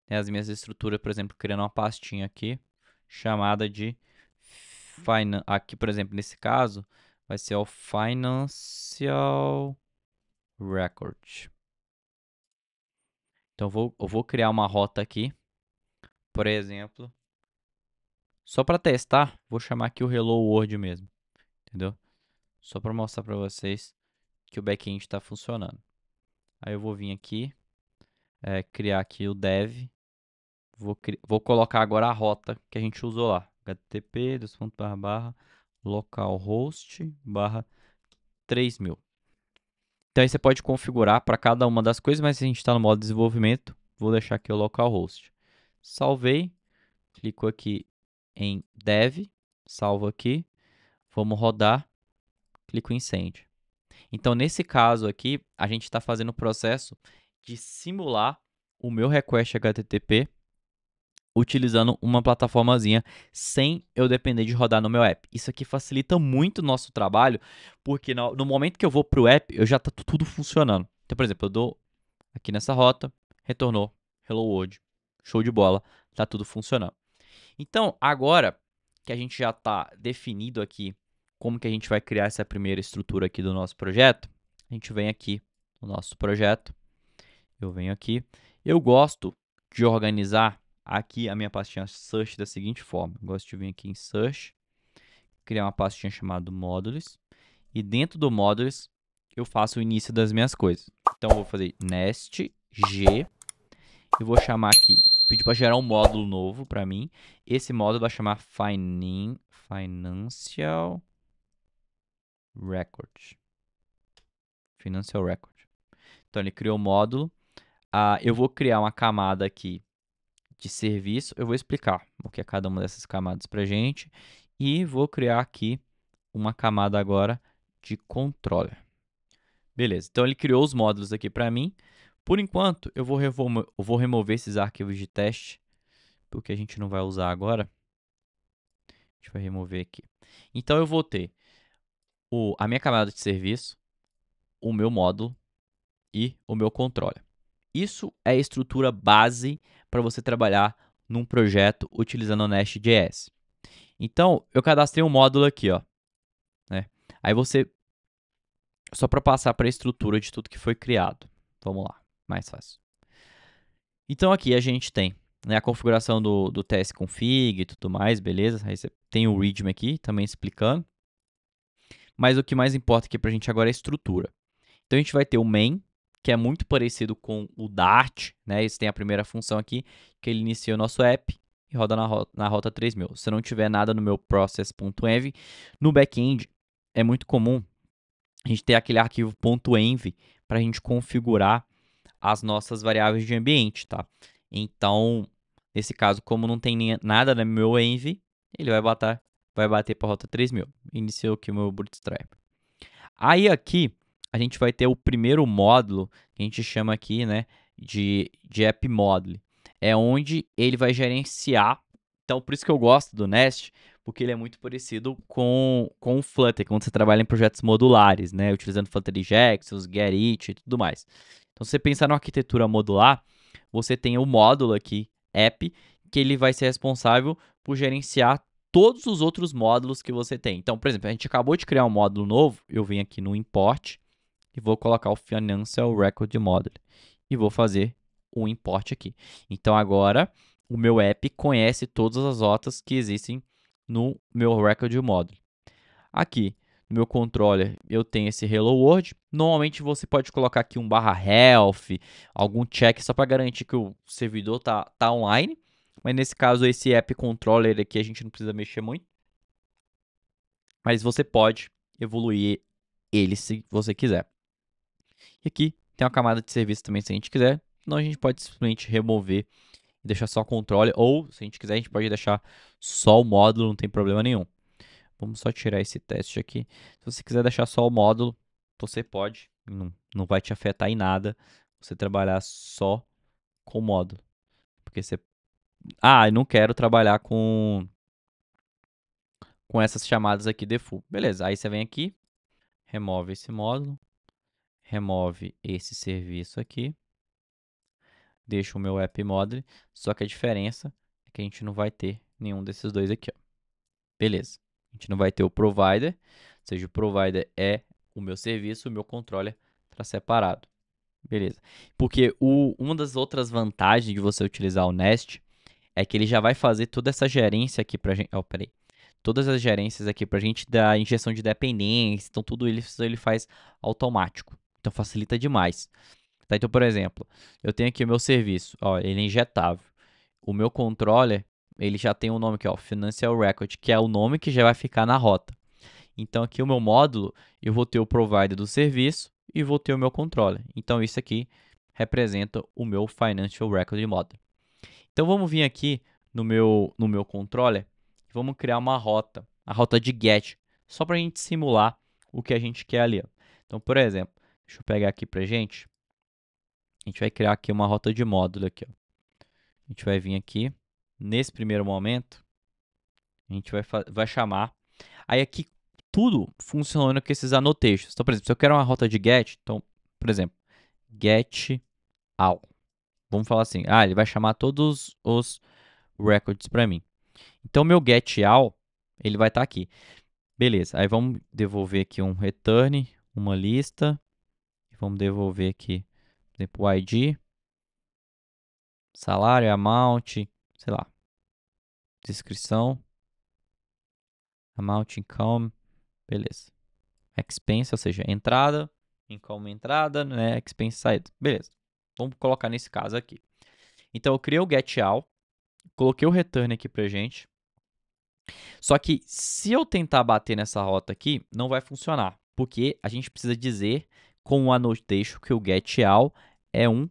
né, as minhas estruturas, por exemplo, criando uma pastinha aqui chamada de aqui, por exemplo, nesse caso, vai ser o Financial Record. Então, eu vou criar uma rota aqui, por exemplo, só para testar, vou chamar aqui o Hello World mesmo, entendeu? Só para mostrar para vocês que o back-end está funcionando. Aí eu vou vir aqui, criar aqui o dev, vou colocar agora a rota que a gente usou lá, http localhost 3000. Então aí você pode configurar para cada uma das coisas, mas se a gente está no modo desenvolvimento, vou deixar aqui o localhost. Salvei, clico aqui em dev, salvo aqui, vamos rodar, clico em send. Então nesse caso aqui, a gente está fazendo o processo de simular o meu request HTTP utilizando uma plataformazinha sem eu depender de rodar no meu app. Isso aqui facilita muito o nosso trabalho, porque no momento que eu vou para o app, eu já tá tudo funcionando. Então, por exemplo, eu dou aqui nessa rota, retornou, hello world, show de bola, tá tudo funcionando. Então, agora que a gente já está definido aqui como que a gente vai criar essa primeira estrutura aqui do nosso projeto, a gente vem aqui no nosso projeto, eu venho aqui, eu gosto de organizar aqui a minha pastinha Search da seguinte forma, eu gosto de vir aqui em Search, criar uma pastinha chamada Modules, e dentro do Modules eu faço o início das minhas coisas. Então, eu vou fazer nest g, eu vou chamar aqui, pedir para gerar um módulo novo para mim. Esse módulo vai chamar Financial Record. Financial Record. Então, ele criou o módulo. Eu vou criar uma camada aqui de serviço. Eu vou explicar o que é cada uma dessas camadas para gente. E vou criar aqui uma camada agora de controller. Beleza, então ele criou os módulos aqui para mim. Por enquanto, eu vou remover esses arquivos de teste, porque a gente não vai usar agora. A gente vai remover aqui. Então, eu vou ter a minha camada de serviço, o meu módulo e o meu controller. Isso é a estrutura base para você trabalhar num projeto utilizando o Nest.js. Então, eu cadastrei um módulo aqui, ó, né? Aí você, só para passar para a estrutura de tudo que foi criado. Vamos lá, mais fácil. Então, aqui a gente tem, né, a configuração do tsconfig e tudo mais, beleza? Aí você tem o readme aqui, também explicando. Mas o que mais importa aqui para a gente agora é a estrutura. Então, a gente vai ter o main, que é muito parecido com o Dart, né? Esse tem a primeira função aqui, que ele inicia o nosso app e roda na rota 3000. Se não tiver nada no meu process.env, no back-end é muito comum a gente ter aquele arquivo .env para a gente configurar as nossas variáveis de ambiente, tá? Então, nesse caso, como não tem nada no meu env, ele vai bater para a rota 3000. Iniciou aqui o meu Bootstrap. Aí aqui, a gente vai ter o primeiro módulo, que a gente chama aqui, né, de app module. É onde ele vai gerenciar. Então, por isso que eu gosto do Nest, porque ele é muito parecido com o Flutter, quando você trabalha em projetos modulares, né, utilizando Flutter Injections, Get e tudo mais. Então, se você pensar numa arquitetura modular, você tem o módulo aqui, app, que ele vai ser responsável por gerenciar todos os outros módulos que você tem. Então, por exemplo, a gente acabou de criar um módulo novo, eu venho aqui no import e vou colocar o Financial Record Module e vou fazer o import aqui. Então, agora o meu app conhece todas as rotas que existem no meu Record Module. Aqui, no meu controller, eu tenho esse Hello World. Normalmente, você pode colocar aqui um /health, algum check, só para garantir que o servidor tá online. Mas nesse caso, esse app controller aqui, a gente não precisa mexer muito. Mas você pode evoluir ele se você quiser. E aqui tem uma camada de serviço também, se a gente quiser. Senão a gente pode simplesmente remover e deixar só o controle. Ou, se a gente quiser, a gente pode deixar só o módulo, não tem problema nenhum. Vamos só tirar esse teste aqui. Se você quiser deixar só o módulo, você pode. Não vai te afetar em nada você trabalhar só com o módulo. Porque você... eu não quero trabalhar com essas chamadas aqui default. Beleza, aí você vem aqui, remove esse módulo, remove esse serviço aqui, deixa o meu app module, só que a diferença é que a gente não vai ter nenhum desses dois aqui, ó. Beleza, a gente não vai ter o provider, ou seja, o provider é o meu serviço, o meu controller está separado. Beleza, porque uma das outras vantagens de você utilizar o Nest é que ele já vai fazer toda essa gerência aqui pra gente. Oh, peraí. Todas as gerências aqui pra gente da injeção de dependência, então tudo ele faz automático. Então facilita demais. Tá? Então, por exemplo, eu tenho aqui o meu serviço, ó, ele é injetável. O meu controller, ele já tem um nome aqui, ó, Financial Record, que é o nome que já vai ficar na rota. Então, aqui o meu módulo, eu vou ter o provider do serviço e vou ter o meu controller. Então, isso aqui representa o meu Financial Record Module. Então, vamos vir aqui no meu controller e vamos criar uma rota, a rota de get, só para a gente simular o que a gente quer ali. Ó. Então, por exemplo, deixa eu pegar aqui para a gente vai criar aqui uma rota de módulo aqui. Ó. A gente vai vir aqui, nesse primeiro momento, a gente vai chamar. Aí aqui tudo funciona com esses annotations. Então, por exemplo, se eu quero uma rota de get, então, por exemplo, get all. Vamos falar assim, ele vai chamar todos os records para mim. Então, meu getAll, ele vai estar aqui. Beleza, aí vamos devolver aqui um return, uma lista. Vamos devolver aqui, por exemplo, o ID, salário, amount, sei lá, descrição, amount, income, beleza. Expense, ou seja, entrada, income entrada, né, expense saída, beleza. Vamos colocar nesse caso aqui. Então, eu criei o getAll, coloquei o return aqui pra gente. Só que se eu tentar bater nessa rota aqui, não vai funcionar, porque a gente precisa dizer com o annotation que o getAll é um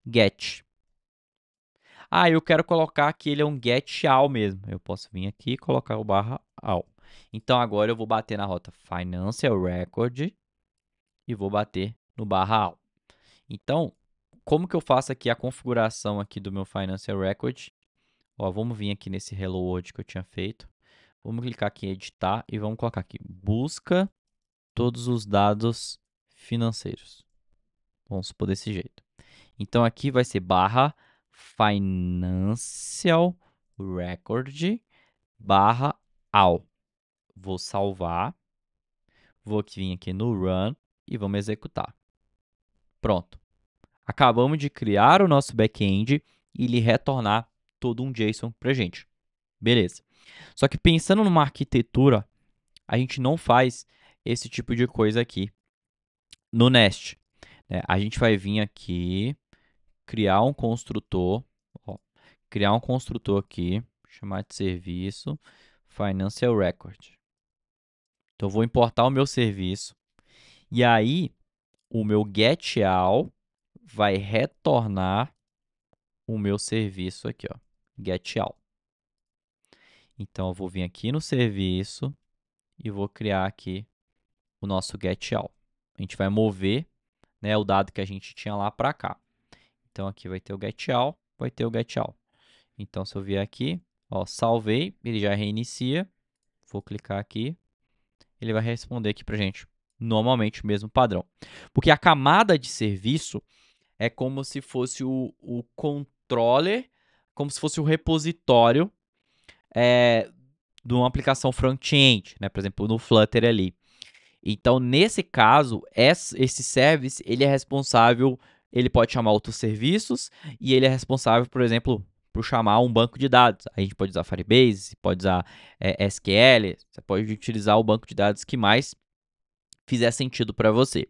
get. Ah, eu quero colocar que ele é um getAll mesmo. Eu posso vir aqui e colocar o barra all. Então, agora eu vou bater na rota financial record e vou bater no barra all. Então, como que eu faço aqui a configuração aqui do meu financial record? Ó, vamos vir aqui nesse hello world que eu tinha feito. Vamos clicar aqui em editar e vamos colocar aqui busca todos os dados financeiros. Vamos supor desse jeito. Então, aqui vai ser barra financial record barra all. Vou salvar. Vou vir aqui no run e vamos executar. Pronto. Acabamos de criar o nosso back-end e ele retornar todo um JSON para a gente. Beleza. Só que pensando numa arquitetura, a gente não faz esse tipo de coisa aqui no Nest. Né? A gente vai vir aqui, criar um construtor, ó, criar um construtor aqui, chamar de serviço, financial record. Então, eu vou importar o meu serviço. E aí, o meu getAll vai retornar o meu serviço aqui, ó, getAll. Então, eu vou vir aqui no serviço e vou criar aqui o nosso getAll. A gente vai mover, né, o dado que a gente tinha lá para cá. Então, aqui vai ter o getAll, vai ter o getAll. Então, se eu vier aqui, ó, salvei, ele já reinicia. Vou clicar aqui, ele vai responder aqui para a gente. Normalmente o mesmo padrão. Porque a camada de serviço é como se fosse o controller, como se fosse o repositório de uma aplicação front-end, né? Por exemplo, no Flutter ali. Então, nesse caso, esse service, ele é responsável, ele pode chamar outros serviços e ele é responsável, por exemplo, por chamar um banco de dados. A gente pode usar Firebase, pode usar SQL, você pode utilizar o banco de dados que mais fizer sentido para você.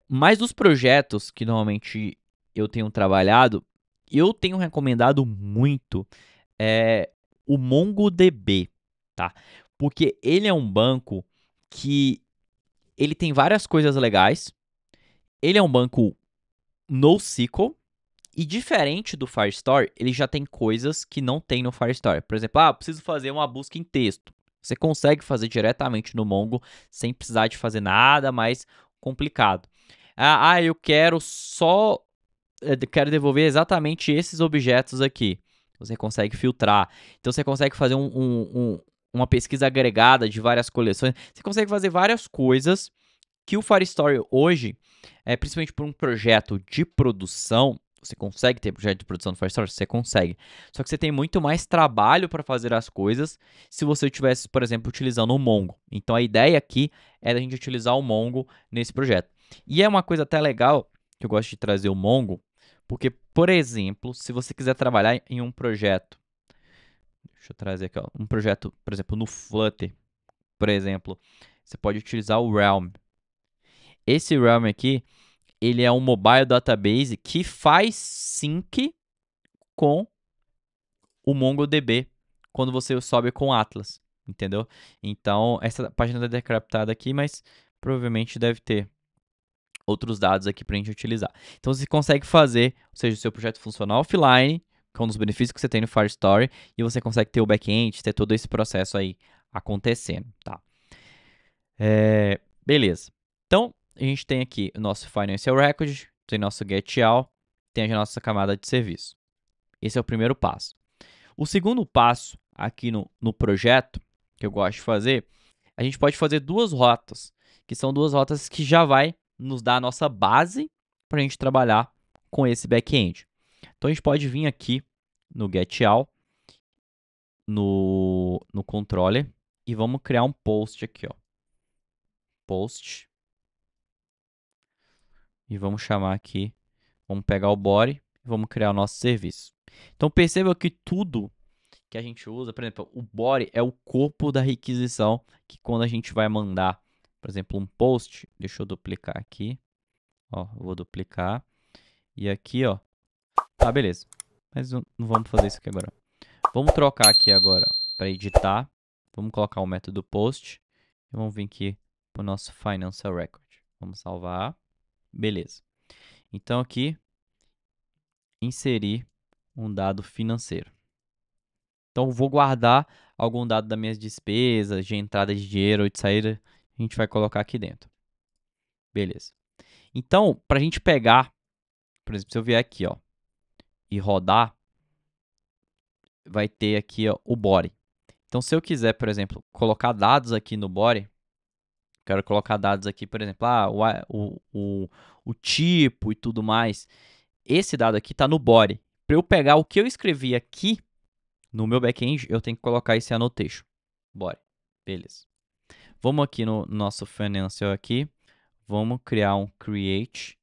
Mas dos projetos que normalmente eu tenho trabalhado, eu tenho recomendado muito o MongoDB, tá? Porque ele é um banco que ele tem várias coisas legais. Ele é um banco NoSQL e diferente do Firestore, ele já tem coisas que não tem no Firestore. Por exemplo, preciso fazer uma busca em texto. Você consegue fazer diretamente no Mongo sem precisar de fazer nada mais complicado. Eu quero quero devolver exatamente esses objetos aqui. Você consegue filtrar. Então, você consegue fazer uma pesquisa agregada de várias coleções. Você consegue fazer várias coisas que o Firestore hoje, principalmente por um projeto de produção, você consegue ter projeto de produção no Firestore? Você consegue. Só que você tem muito mais trabalho para fazer as coisas se você estivesse, por exemplo, utilizando o Mongo. Então, a ideia aqui é a gente utilizar o Mongo nesse projeto. E é uma coisa até legal, que eu gosto de trazer o Mongo, porque, por exemplo, se você quiser trabalhar em um projeto, deixa eu trazer aqui, ó, um projeto, por exemplo, no Flutter, por exemplo, você pode utilizar o Realm. Esse Realm aqui, ele é um mobile database que faz sync com o MongoDB quando você sobe com o Atlas, entendeu? Então, essa página está decraptada aqui, mas provavelmente deve ter outros dados aqui para a gente utilizar. Então, você consegue fazer, ou seja, o seu projeto funcionar offline, com os benefícios que você tem no Firestore, e você consegue ter o back-end, ter todo esse processo aí acontecendo, tá? Beleza. Então, a gente tem aqui o nosso Financial Record, tem nosso getAll, tem a nossa camada de serviço. Esse é o primeiro passo. O segundo passo aqui no projeto, que eu gosto de fazer, a gente pode fazer duas rotas, que são duas rotas que já vai nos dar a nossa base para a gente trabalhar com esse back-end. Então, a gente pode vir aqui no getAll, no controller e vamos criar um post aqui, ó. Post. E vamos chamar aqui, vamos pegar o body e vamos criar o nosso serviço. Então perceba que tudo que a gente usa, por exemplo, o body é o corpo da requisição, que quando a gente vai mandar, por exemplo, um post, deixa eu duplicar aqui, ó, eu vou duplicar, e aqui, ó, tá, beleza. Mas não vamos fazer isso aqui agora. Vamos trocar aqui agora para editar, vamos colocar o método post, e vamos vir aqui para o nosso financial record. Vamos salvar, beleza. Então aqui, inserir um dado financeiro. Então, vou guardar algum dado das minhas despesas, de entrada de dinheiro ou de saída, a gente vai colocar aqui dentro. Beleza. Então, para a gente pegar, por exemplo, se eu vier aqui, ó, e rodar, vai ter aqui, ó, o body. Então, se eu quiser, por exemplo, colocar dados aqui no body, quero colocar dados aqui, por exemplo, o tipo e tudo mais, esse dado aqui está no body. Para eu pegar o que eu escrevi aqui no meu back-end, eu tenho que colocar esse annotation. Body. Beleza. Vamos aqui no nosso financial aqui, vamos criar um create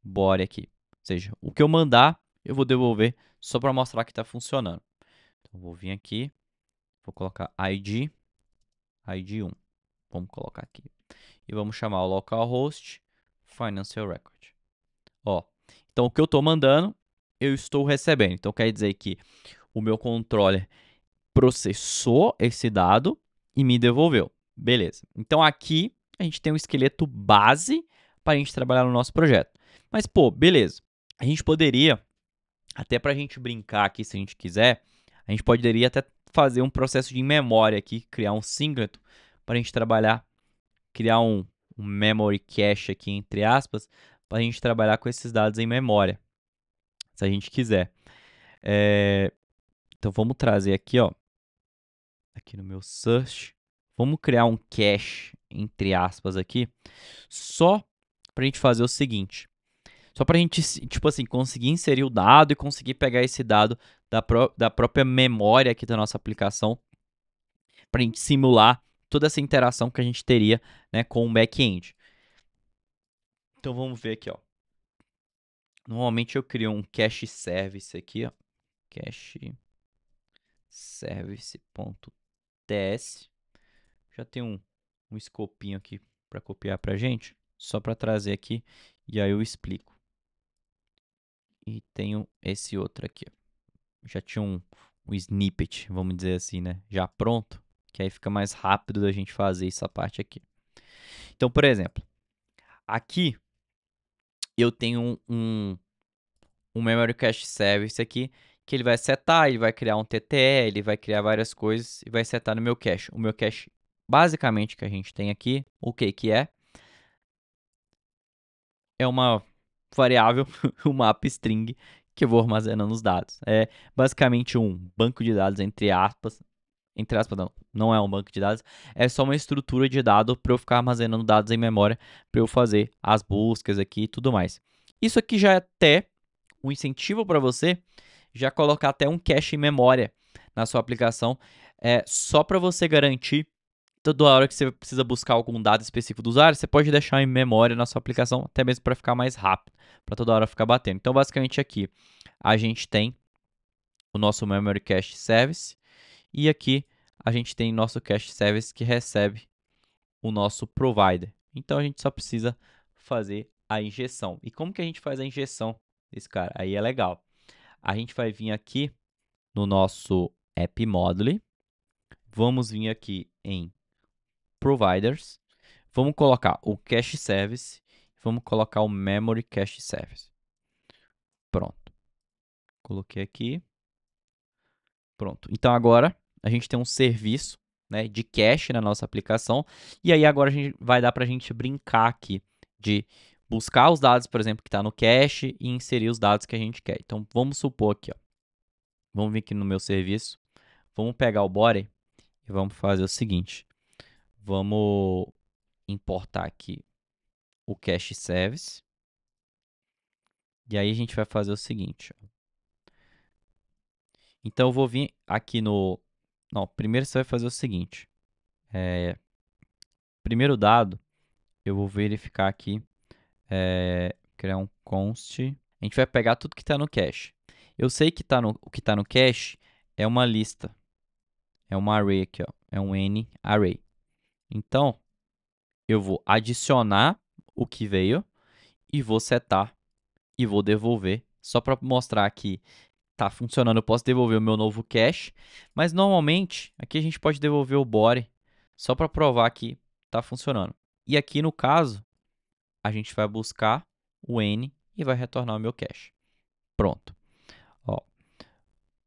body aqui. Ou seja, o que eu mandar, eu vou devolver só para mostrar que está funcionando. Então, vou vir aqui, vou colocar ID 1. Vamos colocar aqui. E vamos chamar o localhost financial record. Ó, então, o que eu estou mandando, eu estou recebendo. Então, quer dizer que o meu controller processou esse dado e me devolveu. Beleza. Então, aqui a gente tem um esqueleto base para a gente trabalhar no nosso projeto. Mas, pô, beleza. A gente poderia, até para a gente brincar aqui, se a gente quiser, a gente poderia até fazer um processo de memória aqui, criar um singleton para a gente trabalhar, criar um memory cache aqui, entre aspas, para a gente trabalhar com esses dados em memória, se a gente quiser. Então, vamos trazer aqui, ó, aqui no meu search, vamos criar um cache, entre aspas, aqui, só para a gente fazer o seguinte. Só para a gente, tipo assim, conseguir inserir o dado e conseguir pegar esse dado da própria memória aqui da nossa aplicação, para a gente simular toda essa interação que a gente teria, né, com o back-end. Então, vamos ver aqui, ó. Normalmente eu crio um cache service aqui, ó. Cache service.ts. Já tem um escopinho aqui para copiar para a gente, só para trazer aqui e aí eu explico. E tenho esse outro aqui, ó. Já tinha um snippet, vamos dizer assim, né? Já pronto, que aí fica mais rápido da gente fazer essa parte aqui. Então, por exemplo, aqui eu tenho um Memory Cache Service aqui, que ele vai setar, ele vai criar um TTL, ele vai criar várias coisas e vai setar no meu cache. O meu cache, basicamente, que a gente tem aqui, o que é? É uma variável, um mapa string, que eu vou armazenando os dados. É basicamente um banco de dados, entre aspas, não é um banco de dados, é só uma estrutura de dado para eu ficar armazenando dados em memória, para eu fazer as buscas aqui e tudo mais. Isso aqui já é até um incentivo para você já colocar até um cache em memória na sua aplicação, só para você garantir toda hora que você precisa buscar algum dado específico do usuário, você pode deixar em memória na sua aplicação, até mesmo para ficar mais rápido, para toda hora ficar batendo. Então, basicamente aqui a gente tem o nosso Memory Cache Service e aqui a gente tem nosso Cache Service que recebe o nosso provider. Então, a gente só precisa fazer a injeção. E como que a gente faz a injeção desse cara? Aí é legal. A gente vai vir aqui no nosso App Module, vamos vir aqui em Providers, vamos colocar o Cache Service, vamos colocar o Memory Cache Service. Pronto. Coloquei aqui. Pronto. Então agora a gente tem um serviço, né, de cache na nossa aplicação. E aí agora vai dar para a gente brincar aqui de buscar os dados, por exemplo, que está no cache e inserir os dados que a gente quer. Então vamos supor aqui, ó. Vamos vir aqui no meu serviço. Vamos pegar o body e vamos fazer o seguinte. Vamos importar aqui o cache service. E aí a gente vai fazer o seguinte. Ó. Então eu vou vir aqui no Não, primeiro você vai fazer o seguinte. Primeiro dado, eu vou verificar aqui, criar um const. A gente vai pegar tudo que está no cache. Eu sei que o que está no cache é uma lista. É uma array aqui, ó. É um N array. Então, eu vou adicionar o que veio e vou setar e vou devolver. Só para mostrar que está funcionando, eu posso devolver o meu novo cache. Mas, normalmente, aqui a gente pode devolver o body só para provar que está funcionando. E aqui, no caso, a gente vai buscar o N e vai retornar o meu cache. Pronto.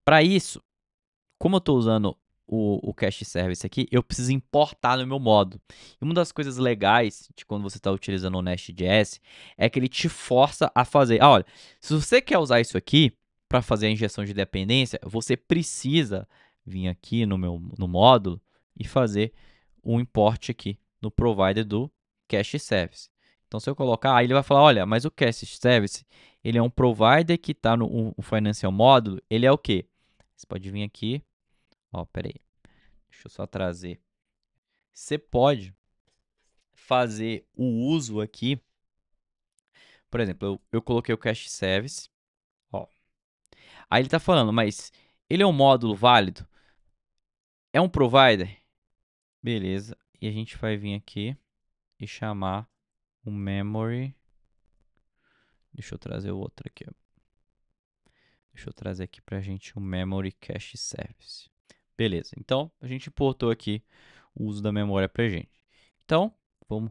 Para isso, como eu estou usando o cache service aqui, eu preciso importar no meu modo. E uma das coisas legais de quando você está utilizando o Nest.js é que ele te força a fazer. Olha, se você quer usar isso aqui para fazer a injeção de dependência, você precisa vir aqui no módulo e fazer um import aqui no provider do cache service. Então, se eu colocar, aí ele vai falar, olha, mas o cache service, ele é um provider que está no financial módulo, ele é o quê? Você pode vir aqui, ó, peraí, deixa eu só trazer. Você pode fazer o uso aqui, por exemplo, eu coloquei o cache service, ó. Aí ele está falando, mas ele é um módulo válido? É um provider? Beleza, e a gente vai vir aqui e chamar o memory. Deixa eu trazer o outro aqui, ó. Deixa eu trazer aqui pra gente o memory cache service. Beleza, então a gente importou aqui o uso da memória pra gente. Então, vamos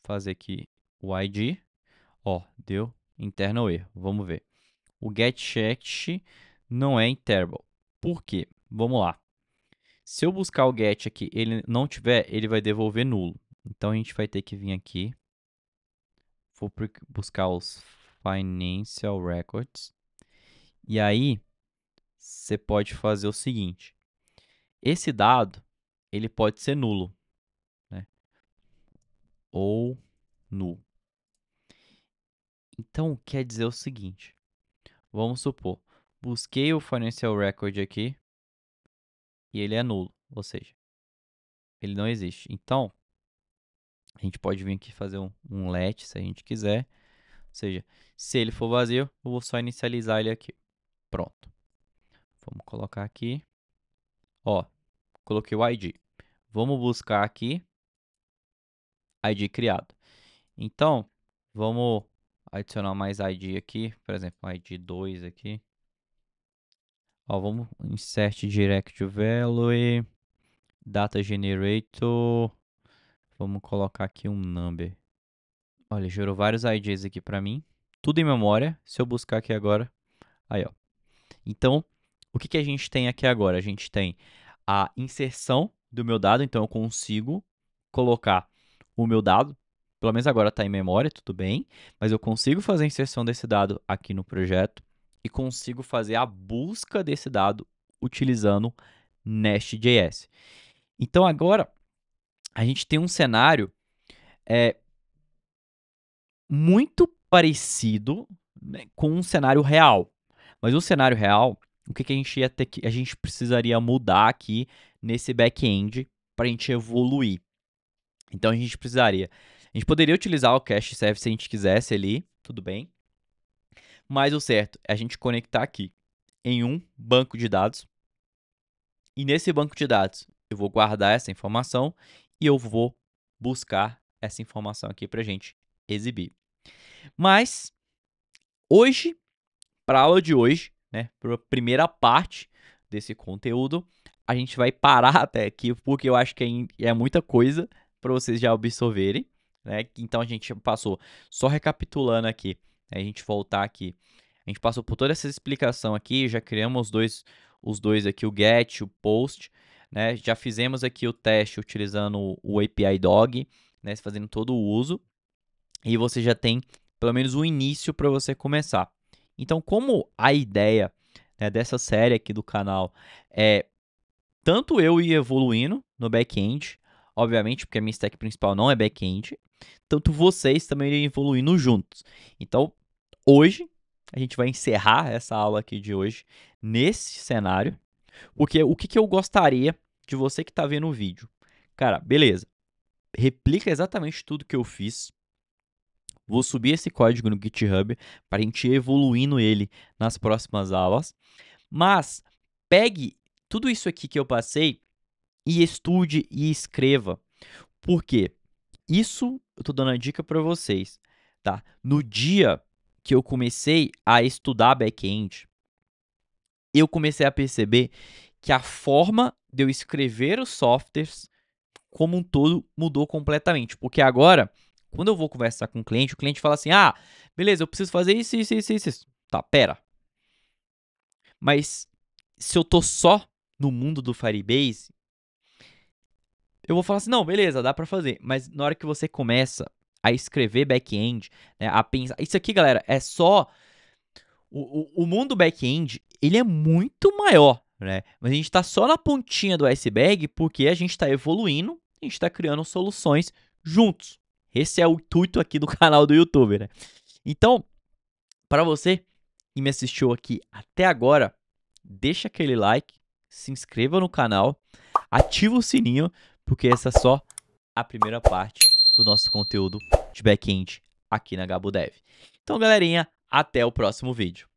fazer aqui o ID. Ó, deu internal erro. Vamos ver. O getCheck não é interval. Por quê? Vamos lá. Se eu buscar o get aqui, ele não tiver, ele vai devolver nulo. Então a gente vai ter que vir aqui. Vou buscar os financial records. E aí, você pode fazer o seguinte. Esse dado, ele pode ser nulo, né? Ou null. Então, quer dizer o seguinte. Vamos supor, busquei o financial record aqui e ele é nulo, ou seja, ele não existe. Então, a gente pode vir aqui fazer um let, se a gente quiser. Ou seja, se ele for vazio, eu vou só inicializar ele aqui. Pronto. Vamos colocar aqui. Ó, coloquei o ID. Vamos buscar aqui, ID criado. Então, vamos adicionar mais ID aqui, por exemplo, ID 2 aqui. Ó, vamos insert direct value, data generator. Vamos colocar aqui um number. Olha, gerou vários IDs aqui para mim. Tudo em memória. Se eu buscar aqui agora. Aí, ó. Então, o que a gente tem aqui agora? A gente tem a inserção do meu dado. Então, eu consigo colocar o meu dado. Pelo menos agora está em memória, tudo bem. Mas eu consigo fazer a inserção desse dado aqui no projeto. E consigo fazer a busca desse dado utilizando Nest.js. Então, agora, a gente tem um cenário muito parecido, né, com um cenário real. Mas o cenário real, o que a gente ia ter que, a gente precisaria mudar aqui nesse back-end para a gente evoluir. Então a gente poderia utilizar o cache service se a gente quisesse ali, tudo bem. Mas o certo é a gente conectar aqui em um banco de dados. E nesse banco de dados, eu vou guardar essa informação e eu vou buscar essa informação aqui para a gente exibir. Mas, hoje, para a aula de hoje, né, para a primeira parte desse conteúdo, a gente vai parar até aqui, porque eu acho que é muita coisa para vocês já absorverem, né? Então, a gente passou, só recapitulando aqui, né, a gente voltar aqui, a gente passou por toda essa explicação aqui, já criamos os dois aqui, o get, o post, né? Já fizemos aqui o teste utilizando o API Dog, né, fazendo todo o uso, e você já tem pelo menos um início para você começar. Então, como a ideia, né, dessa série aqui do canal é tanto eu ir evoluindo no back-end, obviamente, porque a minha stack principal não é back-end, tanto vocês também irem evoluindo juntos. Então, hoje, a gente vai encerrar essa aula aqui de hoje nesse cenário. Porque o que eu gostaria de você que tá vendo o vídeo? Cara, beleza. Replica exatamente tudo que eu fiz. Vou subir esse código no GitHub para a gente ir evoluindo ele nas próximas aulas. Mas pegue tudo isso aqui que eu passei e estude e escreva. Por quê? Isso eu tô dando a dica para vocês, tá? No dia que eu comecei a estudar back-end, eu comecei a perceber que a forma de eu escrever os softwares como um todo mudou completamente. Porque agora, quando eu vou conversar com o cliente fala assim: ah, beleza, eu preciso fazer isso, isso, isso, isso. Tá, pera. Mas se eu tô só no mundo do Firebase, eu vou falar assim: não, beleza, dá pra fazer. Mas na hora que você começa a escrever back-end, né, a pensar. Isso aqui, galera, é só. O mundo back-end, ele é muito maior, né? Mas a gente tá só na pontinha do iceberg porque a gente tá evoluindo, a gente tá criando soluções juntos. Esse é o intuito aqui do canal do YouTube, né? Então, para você que me assistiu aqui até agora, deixa aquele like, se inscreva no canal, ativa o sininho, porque essa é só a primeira parte do nosso conteúdo de back-end aqui na GaboDev. Então, galerinha, até o próximo vídeo.